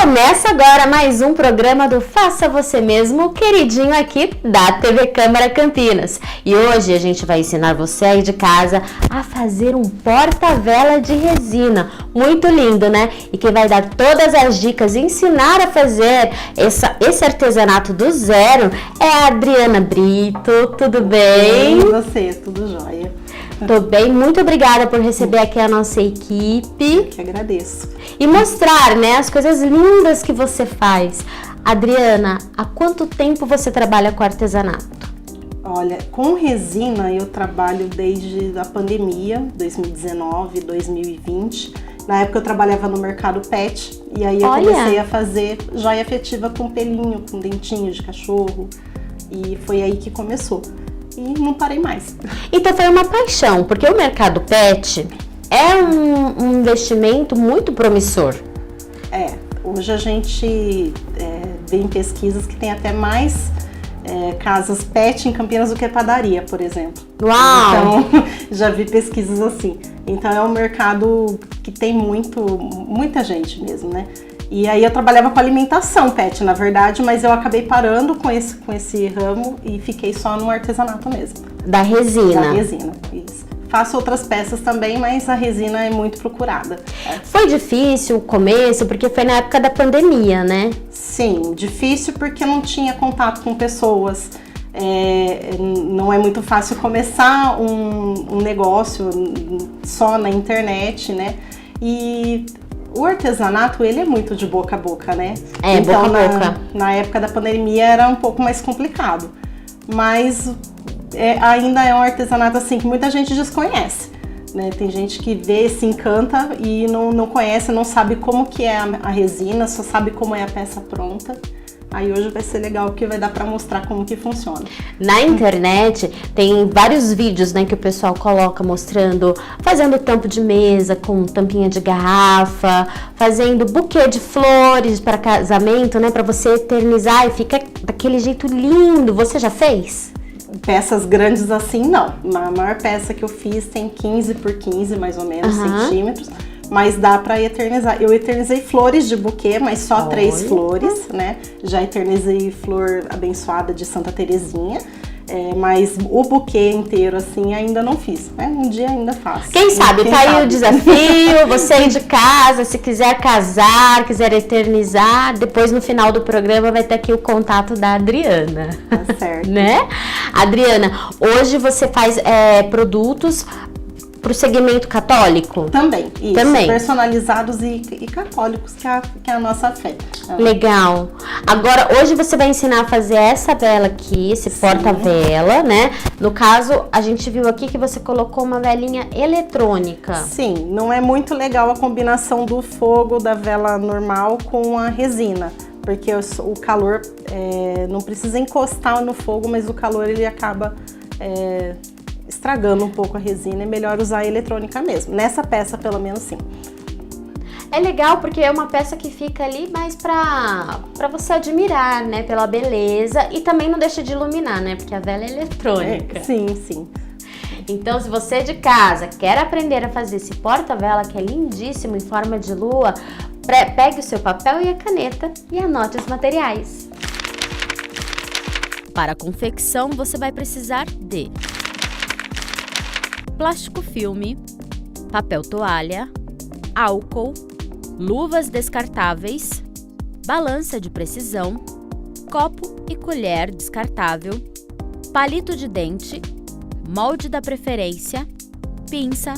Começa agora mais um programa do Faça Você Mesmo, queridinho aqui da TV Câmara Campinas. E hoje a gente vai ensinar você aí de casa a fazer um porta-vela de resina. Muito lindo, né? E quem vai dar todas as dicas e ensinar a fazer esse artesanato do zero é a Adriana Brito. Tudo bem? E você? Tudo jóia? Tô bem, muito obrigada por receber aqui a nossa equipe. Eu que agradeço. E mostrar, né, as coisas lindas que você faz. Adriana, há quanto tempo você trabalha com artesanato? Olha, com resina eu trabalho desde a pandemia, 2019, 2020. Na época eu trabalhava no mercado pet e aí eu comecei a fazer joia afetiva com pelinho, com dentinho de cachorro. E foi aí que começou. E não parei mais. Então foi uma paixão, porque o mercado pet é um investimento muito promissor. Hoje a gente vê em pesquisas que tem até mais casas pet em Campinas do que padaria, por exemplo. Uau! Então, já vi pesquisas assim. Então é um mercado que tem muita gente mesmo, né? E aí eu trabalhava com alimentação pet, na verdade, mas eu acabei parando com esse ramo e fiquei só no artesanato mesmo. Da resina. Da resina, isso. Faço outras peças também, mas a resina é muito procurada. Foi difícil o começo, porque foi na época da pandemia, né? Sim, difícil porque não tinha contato com pessoas. Não é muito fácil começar um negócio só na internet, né? E o artesanato, ele é muito de boca a boca, né? Então, boca a boca. Na época da pandemia era um pouco mais complicado. Mas ainda é um artesanato assim que muita gente desconhece, né? Tem gente que vê, se encanta e não conhece, não sabe como que é a resina, só sabe como é a peça pronta. Aí hoje vai ser legal porque vai dar pra mostrar como que funciona. Na internet tem vários vídeos, né, que o pessoal coloca mostrando, fazendo tampo de mesa com tampinha de garrafa, fazendo buquê de flores para casamento, né, para você eternizar e fica daquele jeito lindo. Você já fez? Peças grandes assim, não. A maior peça que eu fiz tem 15 por 15, mais ou menos, centímetros. Mas dá pra eternizar. Eu eternizei flores de buquê, mas só 3 flores, né? Já eternizei flor abençoada de Santa Terezinha. Mas o buquê inteiro, assim, ainda não fiz, né? Um dia ainda faço. Quem sabe? Tá aí o desafio, você aí de casa, se quiser casar, quiser eternizar, depois no final do programa vai ter aqui o contato da Adriana. Tá certo. Né? Adriana, hoje você faz produtos pro segmento católico? Também, isso. Também. Personalizados e católicos, que é a nossa fé. Legal. Agora, hoje você vai ensinar a fazer essa vela aqui, esse porta-vela, né? No caso, a gente viu aqui que você colocou uma velinha eletrônica. Sim, não é muito legal a combinação do fogo da vela normal com a resina. Porque o calor, não precisa encostar no fogo, mas o calor ele acaba estragando um pouco a resina, é melhor usar a eletrônica mesmo. Nessa peça, pelo menos, sim. É legal porque é uma peça que fica ali mais pra você admirar, né? Pela beleza e também não deixa de iluminar, né? Porque a vela é eletrônica. Sim, sim. Então, se você de casa quer aprender a fazer esse porta-vela, que é lindíssimo, em forma de lua, pegue o seu papel e a caneta e anote os materiais. Para a confecção, você vai precisar de plástico filme, papel toalha, álcool, luvas descartáveis, balança de precisão, copo e colher descartável, palito de dente, molde da preferência, pinça,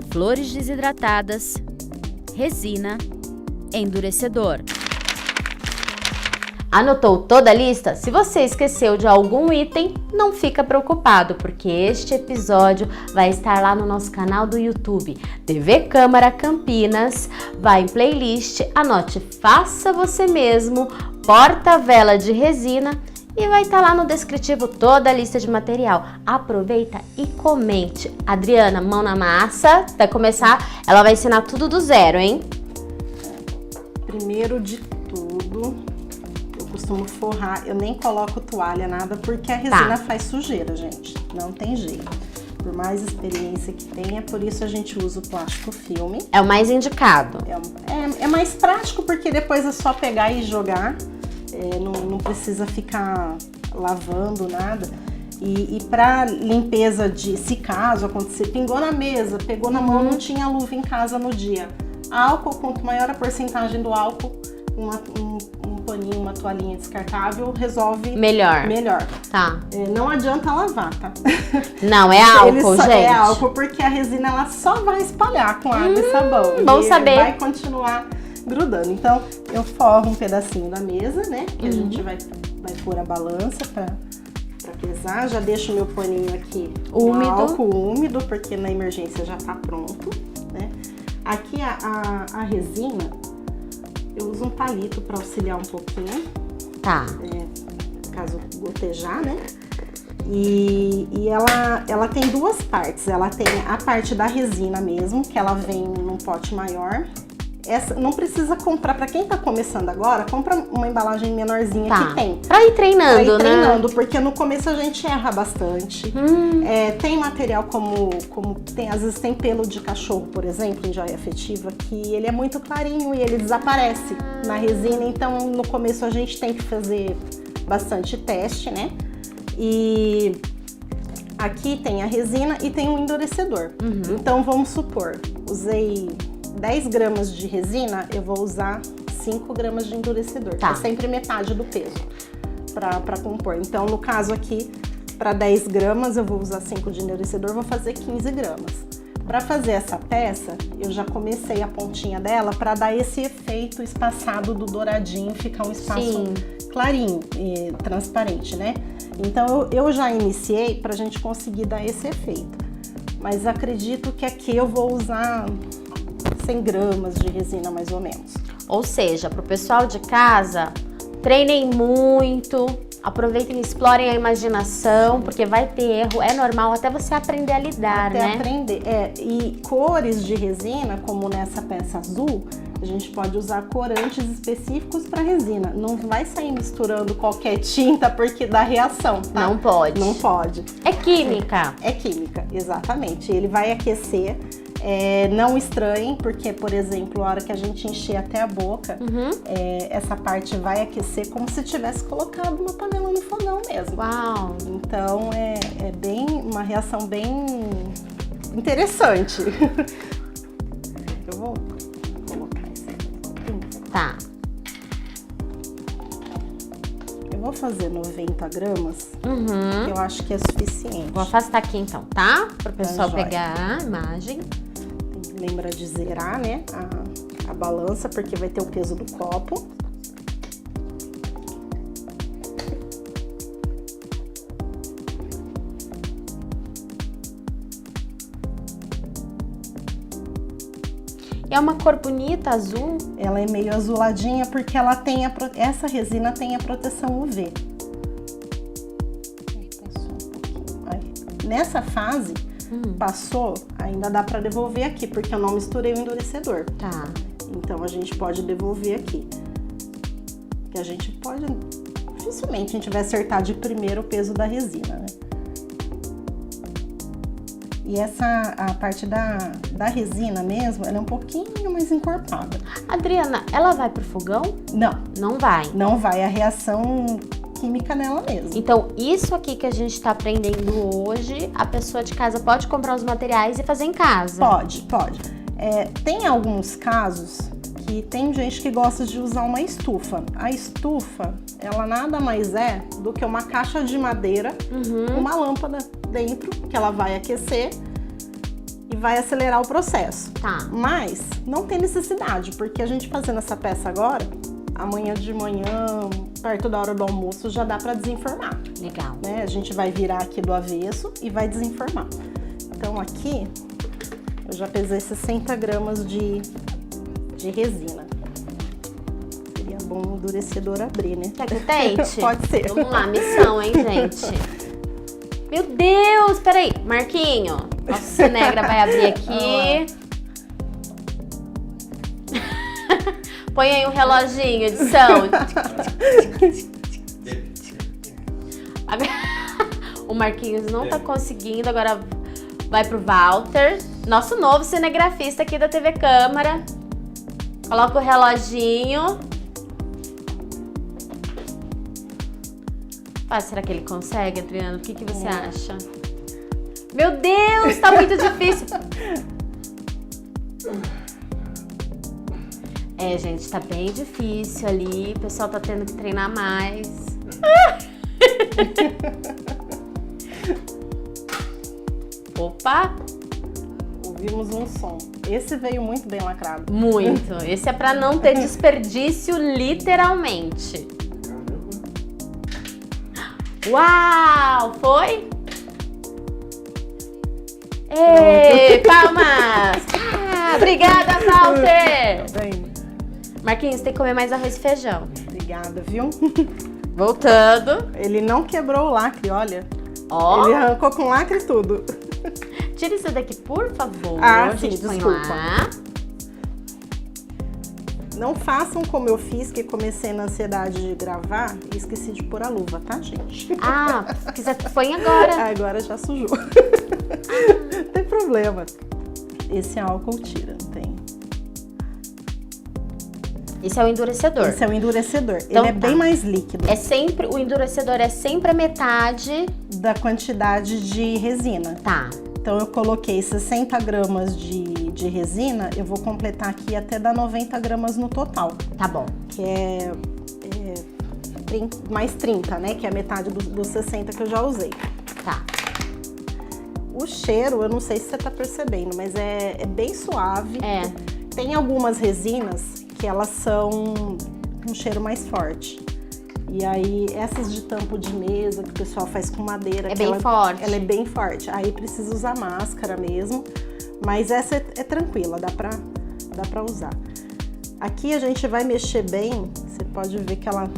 flores desidratadas, resina, endurecedor. Anotou toda a lista? Se você esqueceu de algum item, não fica preocupado, porque este episódio vai estar lá no nosso canal do YouTube, TV Câmara Campinas. Vai em playlist, anote Faça Você Mesmo, porta-vela de resina e vai estar lá no descritivo toda a lista de material. Aproveita e comente. Adriana, mão na massa, vai começar, ela vai ensinar tudo do zero, hein? Primeiro de tudo, eu costumo forrar, eu nem coloco toalha, nada, porque a resina faz sujeira, gente, não tem jeito. Por mais experiência que tenha, por isso a gente usa o plástico filme. É o mais indicado. É mais prático, porque depois é só pegar e jogar. Não precisa ficar lavando nada. E para limpeza se caso acontecer, pingou na mesa, pegou na mão, não tinha luva em casa no dia. Álcool, quanto maior a porcentagem do álcool, um paninho, uma toalhinha descartável, resolve melhor. Tá. Não adianta lavar, tá? Não, é álcool, gente. É álcool, porque a resina ela só vai espalhar com água e sabão. Bom saber. Vai continuar grudando. Então, eu forro um pedacinho da mesa, né? Que a gente vai pôr a balança pra pesar. Já deixo o meu paninho aqui úmido. Álcool úmido, porque na emergência já tá pronto, né? Aqui a resina, eu uso um palito para auxiliar um pouquinho. Tá. Caso gotejar, né? E ela tem duas partes. Ela tem a parte da resina mesmo, que ela vem num pote maior. Essa não precisa comprar, para quem tá começando agora, compra uma embalagem menorzinha que tem. Pra ir treinando, né? Porque no começo a gente erra bastante. Tem material como tem, às vezes tem pelo de cachorro, por exemplo, em joia afetiva, que ele é muito clarinho e ele desaparece na resina. Então, no começo a gente tem que fazer bastante teste, né? E aqui tem a resina e tem um endurecedor. Então, vamos supor, usei 10 gramas de resina, eu vou usar 5 gramas de endurecedor. É sempre metade do peso para compor. Então, no caso aqui, para 10 gramas, eu vou usar 5 de endurecedor, vou fazer 15 gramas. Para fazer essa peça, eu já comecei a pontinha dela para dar esse efeito espaçado do douradinho, ficar um espaço clarinho e transparente, né? Então, eu já iniciei para a gente conseguir dar esse efeito. Mas acredito que aqui eu vou usar 100 gramas de resina, mais ou menos. Ou seja, pro pessoal de casa, treinem muito, aproveitem e explorem a imaginação, porque vai ter erro, é normal, até você aprender a lidar, né? Aprender, e cores de resina, como nessa peça azul, a gente pode usar corantes específicos para resina. Não vai sair misturando qualquer tinta porque dá reação, tá? Não pode. Não pode. É química. É química, exatamente. Ele vai aquecer. Não estranhem, porque, por exemplo, a hora que a gente encher até a boca, essa parte vai aquecer como se tivesse colocado uma panela no fogão mesmo. Uau! Então, é bem uma reação bem interessante. Eu vou colocar isso aqui. Tá. Eu vou fazer 90 gramas, que eu acho que é suficiente. Vou afastar aqui então, tá? Para o pessoal joia. pegar a imagem. Lembra de zerar, né, a balança, porque vai ter o peso do copo. É uma cor bonita, azul. Ela é meio azuladinha porque ela tem essa resina tem a proteção UV. Passou um pouquinho. Aí, nessa fase, passou, ainda dá para devolver aqui, porque eu não misturei o endurecedor. Tá. Então a gente pode devolver aqui. Que a gente pode, dificilmente a gente vai acertar de primeiro o peso da resina, né? E a parte da resina mesmo, ela é um pouquinho mais encorpada. Adriana, ela vai pro fogão? Não. Não vai. Não vai, a reação química nela mesmo. Então, isso aqui que a gente tá aprendendo hoje, a pessoa de casa pode comprar os materiais e fazer em casa? Pode. Tem alguns casos que tem gente que gosta de usar uma estufa. A estufa, ela nada mais é do que uma caixa de madeira com uma lâmpada dentro, que ela vai aquecer e vai acelerar o processo. Tá. Mas não tem necessidade, porque a gente fazendo essa peça agora, amanhã de manhã, perto da hora do almoço, já dá para desenformar. Legal. Né? A gente vai virar aqui do avesso e vai desenformar. Então aqui, eu já pesei 60 gramas de resina. Seria bom o endurecedor abrir, né? Quer que eu tente? Pode ser. Vamos lá, missão, hein, gente? Meu Deus, peraí. Marquinho, nosso Cinegra vai abrir aqui. Põe aí um reloginho, edição. O Marquinhos não tá conseguindo, agora vai pro Walter, nosso novo cinegrafista aqui da TV Câmara. Coloca o reloginho. Ah, será que ele consegue, Adriano? O que você acha? Meu Deus, tá muito difícil. É, gente, tá bem difícil ali. O pessoal tá tendo que treinar mais. Opa! Ouvimos um som. Esse veio muito bem lacrado. Muito. Esse é pra não ter desperdício, literalmente. Uau! Foi? Ei, palmas! Obrigada, Walter! Bem, Marquinhos, tem que comer mais arroz e feijão. obrigada, viu? Voltando. Ele não quebrou o lacre, olha. Ó. Ele arrancou com lacre e tudo. Tira isso daqui, por favor. Ah, A gente sim, põe desculpa. lá. Não façam como eu fiz, que comecei na ansiedade de gravar e esqueci de pôr a luva, tá, gente? Ah, se quiser, põe agora. Agora já sujou. Não tem problema. Esse álcool tira, não tem. Esse é o endurecedor. Esse é o endurecedor. Então Ele é tá. bem mais líquido É sempre, o endurecedor é sempre a metade. da quantidade de resina. Tá. Então eu coloquei 60 gramas de resina, eu vou completar aqui até dar 90 gramas no total. Tá bom. Que é mais 30, né? Que é a metade dos 60 que eu já usei. Tá. O cheiro, eu não sei se você tá percebendo, mas é bem suave. É. Tem algumas resinas que elas são um cheiro mais forte. E aí, essas de tampo de mesa que o pessoal faz com madeira... É bem forte. Ela é bem forte. Aí precisa usar máscara mesmo. Mas essa é tranquila, dá pra usar. Aqui a gente vai mexer bem. Você pode ver que ela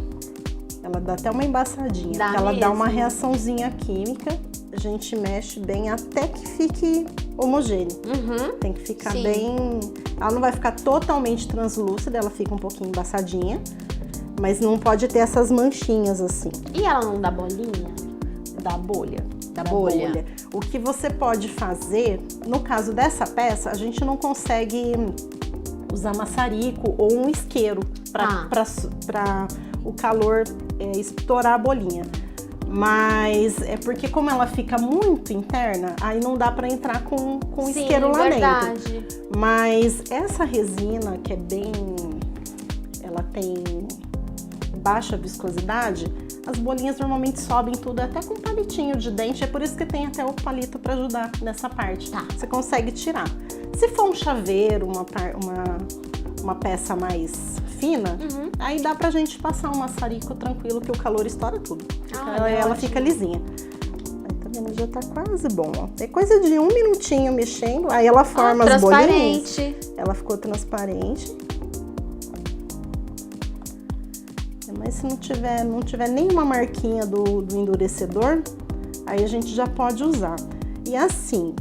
dá até uma embaçadinha. Dá ela dá uma mesmo. reaçãozinha química. A gente mexe bem até que fique homogêneo. Uhum. Tem que ficar Sim. bem... Ela não vai ficar totalmente translúcida, ela fica um pouquinho embaçadinha. Mas não pode ter essas manchinhas assim. E ela não dá bolinha? Da bolha. Da bolha. O que você pode fazer, no caso dessa peça, a gente não consegue usar maçarico ou um isqueiro para o calor estourar a bolinha. Mas é porque como ela fica muito interna, aí não dá para entrar com Sim, isqueiro lá verdade. dentro. Mas essa resina, que é bem... Ela tem baixa viscosidade, as bolinhas normalmente sobem tudo, até com um palitinho de dente. É por isso que tem até o palito para ajudar nessa parte. Tá. Você consegue tirar. Se for um chaveiro, uma peça mais fina, aí dá pra gente passar um maçarico tranquilo, que o calor estoura tudo. Ela fica lisinha. Aí, tá vendo? Já tá quase bom, ó. É coisa de 1 minutinho mexendo, aí ela forma as bolinhas. Transparente. Ela ficou transparente. Mas se não tiver nenhuma marquinha do endurecedor, aí a gente já pode usar. E assim,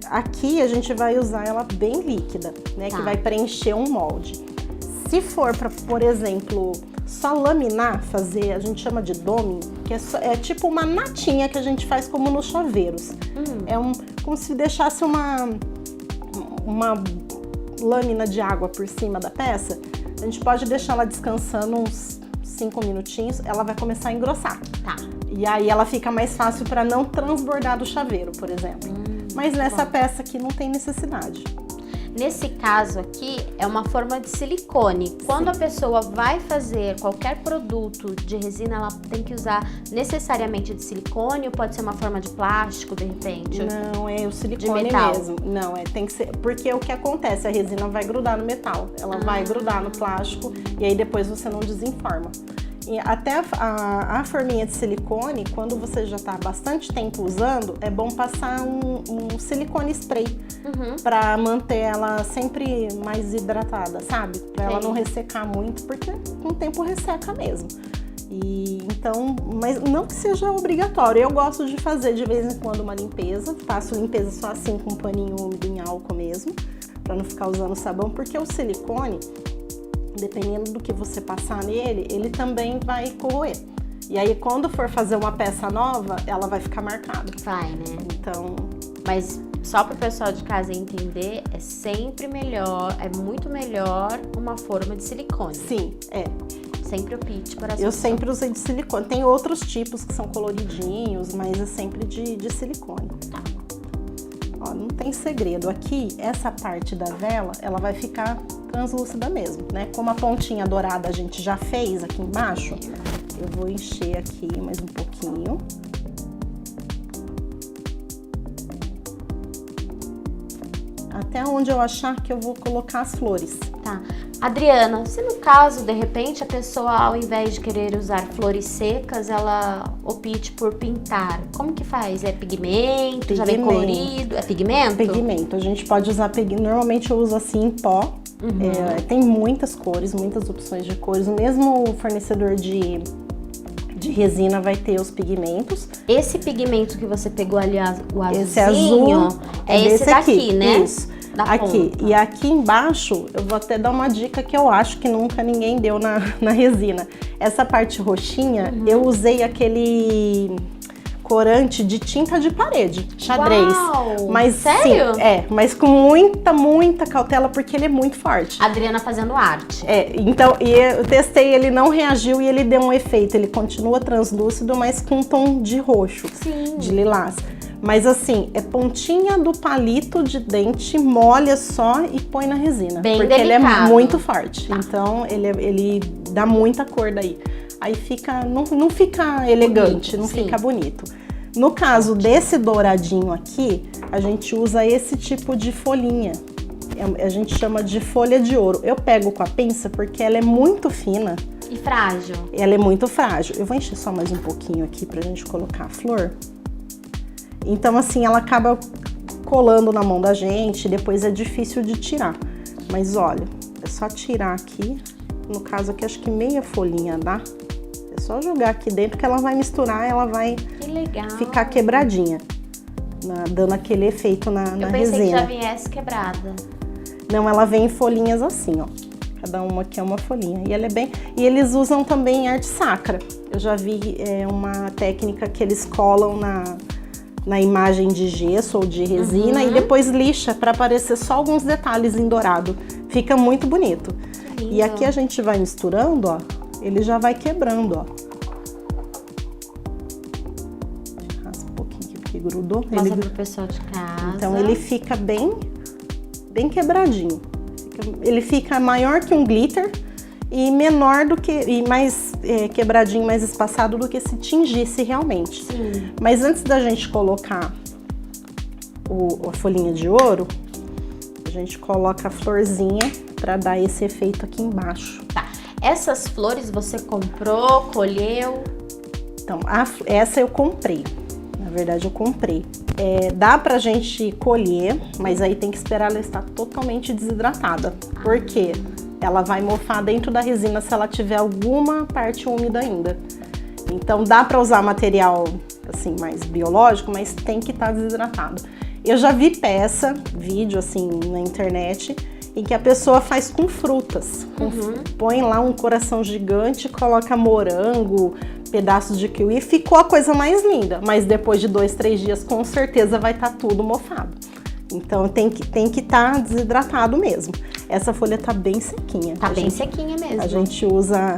aqui a gente vai usar ela bem líquida, né? Tá. Que vai preencher um molde. Se for para, por exemplo, só laminar, fazer, a gente chama de doming, que é tipo uma natinha que a gente faz como nos chaveiros. É como se deixasse uma lâmina de água por cima da peça. A gente pode deixar ela descansando uns 5 minutinhos, ela vai começar a engrossar. Tá. E aí ela fica mais fácil para não transbordar do chaveiro, por exemplo. Mas nessa peça aqui não tem necessidade. Nesse caso aqui, é uma forma de silicone. Quando a pessoa vai fazer qualquer produto de resina, ela tem que usar necessariamente de silicone ou pode ser uma forma de plástico, de repente? Não, é o silicone De metal. mesmo. Não, tem que ser... Porque o que acontece? A resina vai grudar no metal. Ela vai grudar no plástico e aí depois você não desenforma. E até a forminha de silicone, quando você já tá há bastante tempo usando, é bom passar um silicone spray pra manter ela sempre mais hidratada, sabe? Pra ela não ressecar muito, porque com o tempo resseca mesmo. E então, mas não que seja obrigatório. Eu gosto de fazer de vez em quando uma limpeza. Faço limpeza só assim com um paninho úmido em álcool mesmo, pra não ficar usando sabão, porque o silicone, dependendo do que você passar nele, ele também vai corroer. E aí, quando for fazer uma peça nova, ela vai ficar marcada. Vai, né? Então... Mas só para o pessoal de casa entender, é sempre melhor, é muito melhor uma forma de silicone. Sim, é. Sempre opte por essa Eu opção. sempre usei de silicone. Tem outros tipos que são coloridinhos, mas é sempre de silicone. Tá. Ó, não tem segredo. Aqui, essa parte da vela, ela vai ficar translúcida mesmo, né? Como a pontinha dourada a gente já fez aqui embaixo, eu vou encher aqui mais um pouquinho. Até onde eu achar que eu vou colocar as flores. Tá. Adriana, se no caso, de repente, a pessoa, ao invés de querer usar flores secas, ela opte por pintar, como que faz? É pigmento? Já vem colorido? É pigmento? Pigmento. A gente pode usar pigmento. Normalmente eu uso assim em pó. Tem muitas cores, muitas opções de cores. O mesmo fornecedor de resina vai ter os pigmentos. Esse pigmento que você pegou ali, o azulzinho, esse azul é esse daqui, aqui, né? Isso. Da aqui. ponta. E aqui embaixo, eu vou até dar uma dica que eu acho que nunca ninguém deu na resina. Essa parte roxinha, eu usei aquele corante de tinta de parede, xadrez. Uau! Mas sério? Sim, mas com muita cautela, porque ele é muito forte. Adriana fazendo arte. Então, e eu testei, ele não reagiu e ele deu um efeito. Ele continua translúcido, mas com um tom de roxo, Sim. de lilás. Mas assim, é pontinha do palito de dente, molha só e põe na resina. Bem porque delicado. ele é muito forte. Tá. Então, ele dá muita cor daí. Aí fica, não fica elegante, bonito, não sim. fica bonito. No caso desse douradinho aqui, a gente usa esse tipo de folhinha. A gente chama de folha de ouro. Eu pego com a pinça porque ela é muito fina. E frágil. Ela é muito frágil. Eu vou encher só mais um pouquinho aqui pra gente colocar a flor. Então, assim, ela acaba colando na mão da gente, depois é difícil de tirar. Mas olha, é só tirar aqui. No caso aqui, acho que meia folhinha dá. É só jogar aqui dentro que ela vai misturar, ela vai Que legal. ficar quebradinha, dando aquele efeito na resina. Eu pensei que já viesse quebrada. Não, ela vem em folhinhas assim, ó. Cada uma aqui é uma folhinha. E ela é bem... E eles usam também arte sacra. Eu já vi uma técnica que eles colam na imagem de gesso ou de resina e depois lixa para aparecer só alguns detalhes em dourado. Fica muito bonito. Lindo. E aqui a gente vai misturando, ó. Ele já vai quebrando, ó. Raspa um pouquinho aqui porque grudou. Mostra pro pessoal de casa. Então ele fica bem quebradinho. Ele fica maior que um glitter e menor do que, e mais quebradinho, mais espaçado do que se tingisse realmente. Sim. Mas antes da gente colocar a folhinha de ouro, a gente coloca a florzinha para dar esse efeito aqui embaixo. Tá. Essas flores você comprou, colheu? Então, essa eu comprei. Na verdade, eu comprei. Dá pra gente colher, mas aí tem que esperar ela estar totalmente desidratada. Por quê? Ela vai mofar dentro da resina se ela tiver alguma parte úmida ainda. Então dá para usar material assim mais biológico, mas tem que estar desidratado. Eu já vi vídeo assim na internet, em que a pessoa faz com frutas. Põe lá um coração gigante, coloca morango, pedaços de kiwi e ficou a coisa mais linda. Mas depois de 2, 3 dias, com certeza vai estar tudo mofado. Então tem que estar desidratado mesmo. Essa folha tá bem sequinha. Tá bem sequinha mesmo. A gente usa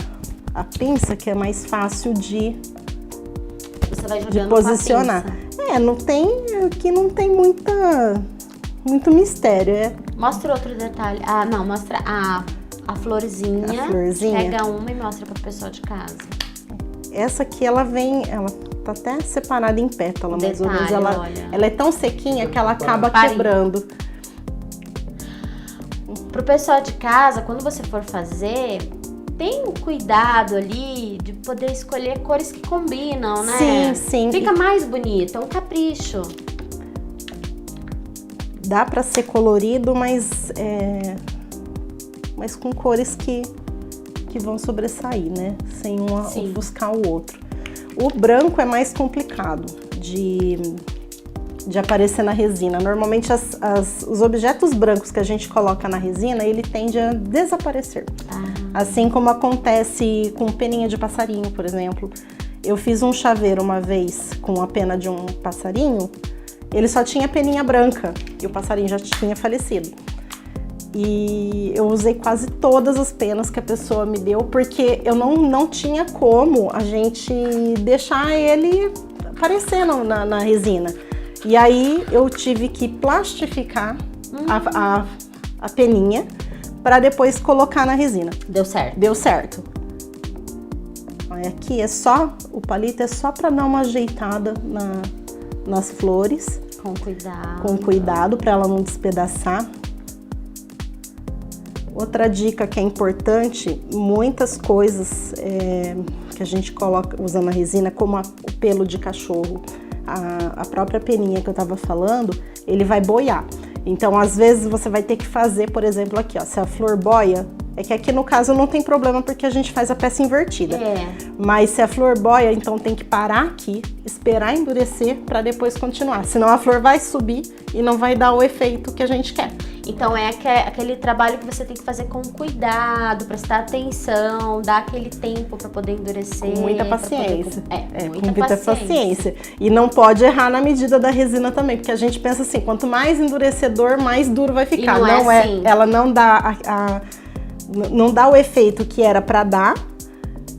a pinça, que é mais fácil de Você vai jogando posicionar. com a pinça. Aqui não tem muito mistério. Mostra outro detalhe. Ah, não, mostra a florzinha. A florzinha. Pega uma e mostra pro pessoal de casa. Essa aqui, ela tá até separada em pétala, mais ou menos. Detalhe, olha. Ela é tão sequinha que ela acaba Farinha. quebrando. Pro pessoal de casa, quando você for fazer, tem um cuidado ali de poder escolher cores que combinam, né? Sim, sim. Fica mais bonito, é um capricho. Dá pra ser colorido, mas com cores que vão sobressair, né? Sem um ofuscar o outro. O branco é mais complicado de aparecer na resina. Normalmente os objetos brancos que a gente coloca na resina, ele tende a desaparecer. Assim como acontece com peninha de passarinho, por exemplo. Eu fiz um chaveiro uma vez com a pena de um passarinho, ele só tinha peninha branca e o passarinho já tinha falecido. E eu usei quase todas as penas que a pessoa me deu, porque eu não tinha como a gente deixar ele aparecer na resina. E aí eu tive que plastificar a peninha para depois colocar na resina. Deu certo? Deu certo. Aqui o palito é só para dar uma ajeitada nas flores. Com cuidado. Com cuidado para ela não despedaçar. Outra dica que é importante, muitas coisas que a gente usa na resina, como o pelo de cachorro, a própria peninha que eu tava falando, ele vai boiar. Então, às vezes, você vai ter que fazer, por exemplo, aqui, ó, se a flor boia, é que aqui no caso não tem problema porque a gente faz a peça invertida. Mas se a flor boia, então tem que parar aqui, esperar endurecer para depois continuar. Senão a flor vai subir e não vai dar o efeito que a gente quer. Então é aquele trabalho que você tem que fazer com cuidado, prestar atenção, dar aquele tempo para poder endurecer. Com muita paciência. Muita paciência. E não pode errar na medida da resina também, porque a gente pensa assim, quanto mais endurecedor, mais duro vai ficar. E não é assim. Ela não dá o efeito que era para dar,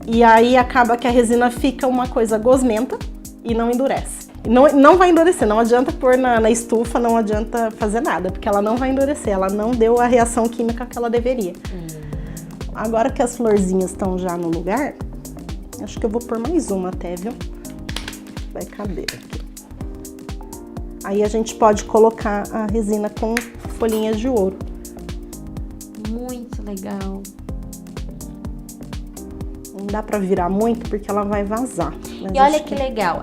e aí acaba que a resina fica uma coisa gosmenta e não endurece. Não vai endurecer, não adianta pôr na estufa, não adianta fazer nada, porque ela não vai endurecer, ela não deu a reação química que ela deveria. Agora que as florzinhas estão já no lugar, acho que eu vou pôr mais uma até, viu? Vai caber aqui. Aí a gente pode colocar a resina com folhinhas de ouro. Muito legal. Não dá pra virar muito porque ela vai vazar. E olha que legal,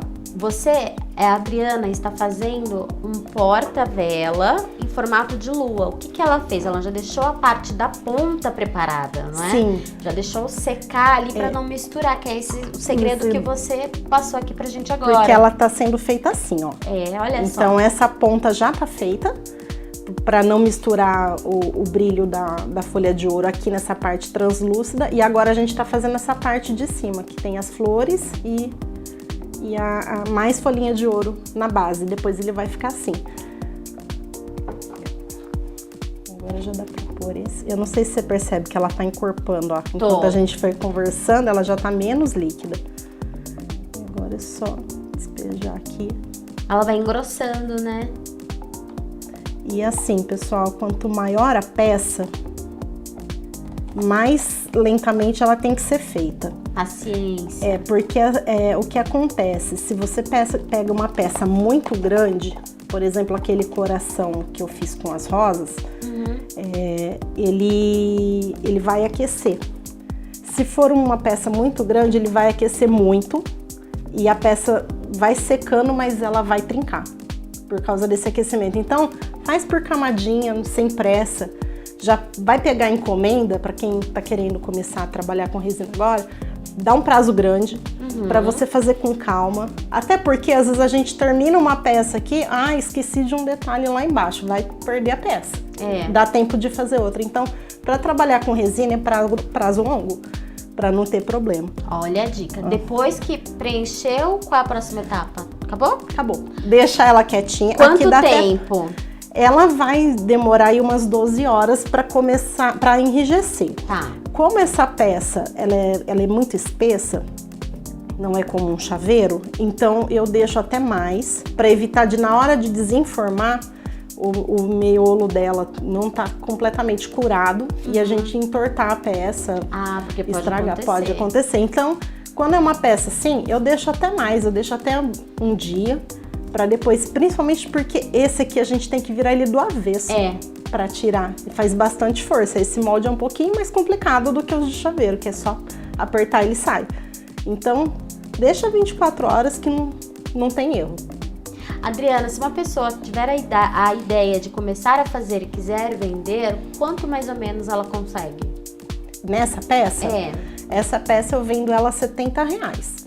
a Adriana está fazendo um porta-vela em formato de lua. O que ela fez? Ela já deixou a parte da ponta preparada, não é? Sim. Já deixou secar ali para não misturar, que é o segredo que você passou aqui pra gente agora. Porque ela tá sendo feita assim, ó. Olha só. Então essa ponta já tá feita, para não misturar o brilho da folha de ouro aqui nessa parte translúcida. E agora a gente tá fazendo essa parte de cima, que tem as flores e a mais folhinha de ouro na base. Depois ele vai ficar assim. Agora já dá pra pôr esse. Eu não sei se você percebe que ela tá encorpando, ó. Enquanto a gente foi conversando, ela já tá menos líquida. Agora é só despejar aqui. Ela vai engrossando, né? E assim, pessoal, quanto maior a peça, mais lentamente ela tem que ser feita. Paciência. Porque o que acontece, se você pega uma peça muito grande, por exemplo, aquele coração que eu fiz com as rosas, ele vai aquecer. Se for uma peça muito grande, ele vai aquecer muito e a peça vai secando, mas ela vai trincar por causa desse aquecimento. Então, faz por camadinha, sem pressa. Já vai pegar encomenda, para quem tá querendo começar a trabalhar com resina agora, dá um prazo grande para você fazer com calma. Até porque às vezes a gente termina uma peça aqui, esqueci de um detalhe lá embaixo, vai perder a peça. Dá tempo de fazer outra. Então, para trabalhar com resina é prazo longo, para não ter problema. Olha a dica. Depois que preencheu, qual é a próxima etapa? Acabou? Acabou. Deixa ela quietinha. Quanto tempo? Ela vai demorar aí umas 12 horas para começar, para enrijecer. Tá. Como essa peça, ela é muito espessa, não é como um chaveiro, então eu deixo até mais, para evitar de, na hora de desenformar, o miolo dela não tá completamente curado e a gente entortar a peça, porque pode estragar, acontecer. pode acontecer. Então, quando é uma peça assim, eu deixo até mais, eu deixo até um dia, para depois, principalmente porque esse aqui a gente tem que virar ele do avesso. para tirar. Faz bastante força. Esse molde é um pouquinho mais complicado do que os de chaveiro, que é só apertar e ele sai. Então, deixa 24 horas que não tem erro. Adriana, se uma pessoa tiver a ideia de começar a fazer e quiser vender, quanto mais ou menos ela consegue? Nessa peça? Essa peça eu vendo ela R$70.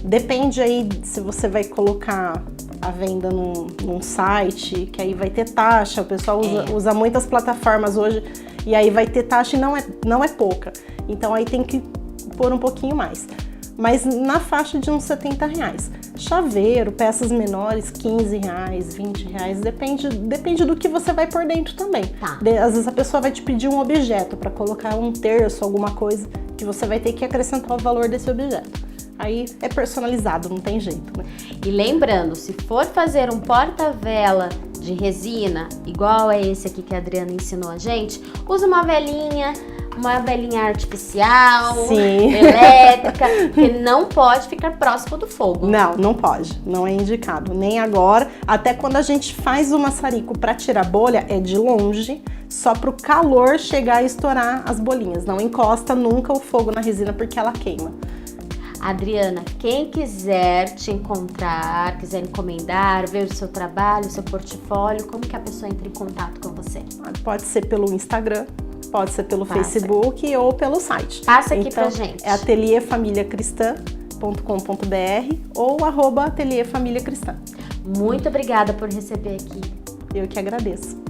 Depende aí se você vai colocar a venda num site, que aí vai ter taxa. O pessoal usa muitas plataformas hoje e aí vai ter taxa e não é pouca. Então aí tem que pôr um pouquinho mais. Mas na faixa de uns R$70. Chaveiro, peças menores, R$15, R$20, depende do que você vai por dentro também. Tá. Às vezes a pessoa vai te pedir um objeto para colocar um terço, alguma coisa, que você vai ter que acrescentar o valor desse objeto. Aí é personalizado, não tem jeito, né? E lembrando, se for fazer um porta-vela de resina, igual é esse aqui que a Adriana ensinou a gente, usa uma velinha artificial, Sim. elétrica, que não pode ficar próximo do fogo. Não pode, não é indicado, nem agora. Até quando a gente faz o maçarico para tirar bolha, é de longe, só para o calor chegar e estourar as bolinhas. Não encosta nunca o fogo na resina porque ela queima. Adriana, quem quiser te encontrar, quiser encomendar, ver o seu trabalho, o seu portfólio, como que a pessoa entra em contato com você? Pode ser pelo Instagram, pode ser pelo Facebook ou pelo site. Passa aqui pra gente. É atelierfamiliacristã.com.br ou @atelierfamiliacristã. Muito obrigada por receber aqui. Eu que agradeço.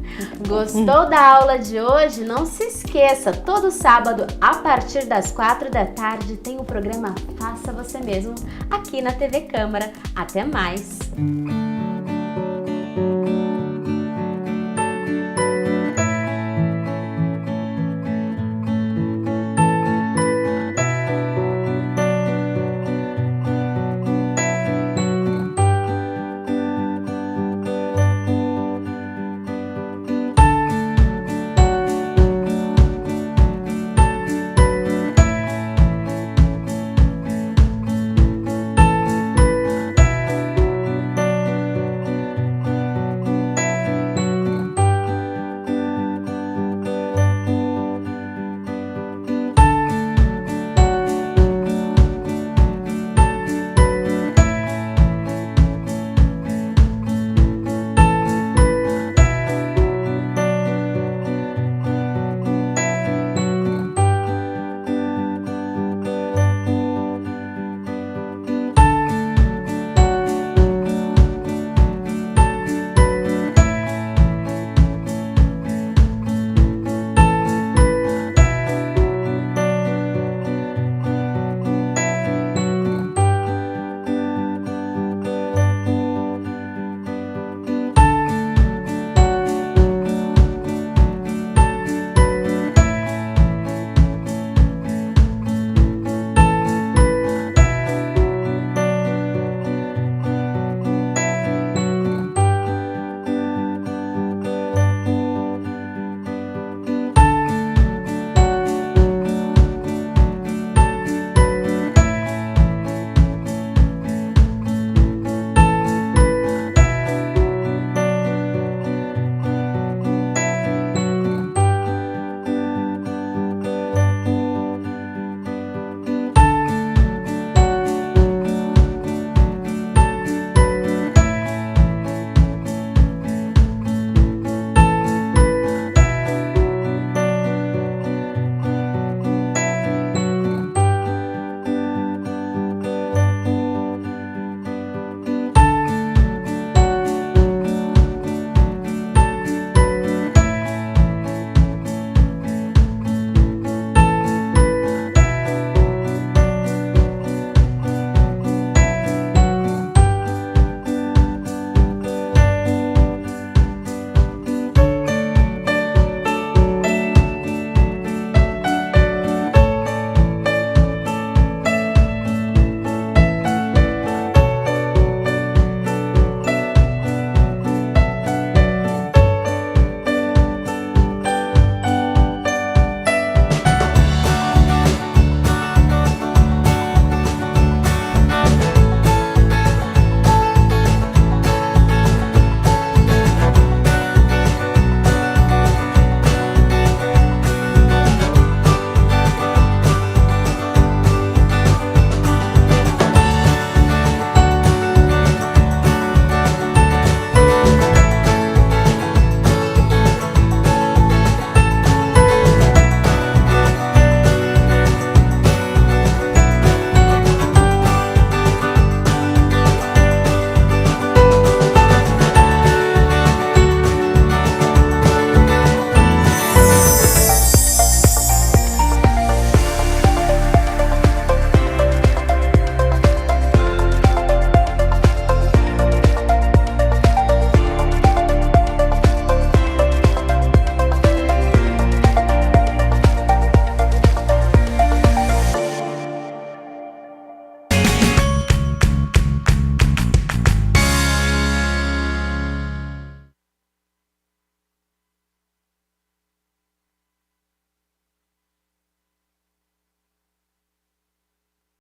Gostou da aula de hoje? Não se esqueça, todo sábado, a partir das 4 da tarde, tem o programa Faça Você Mesmo, aqui na TV Câmara. Até mais!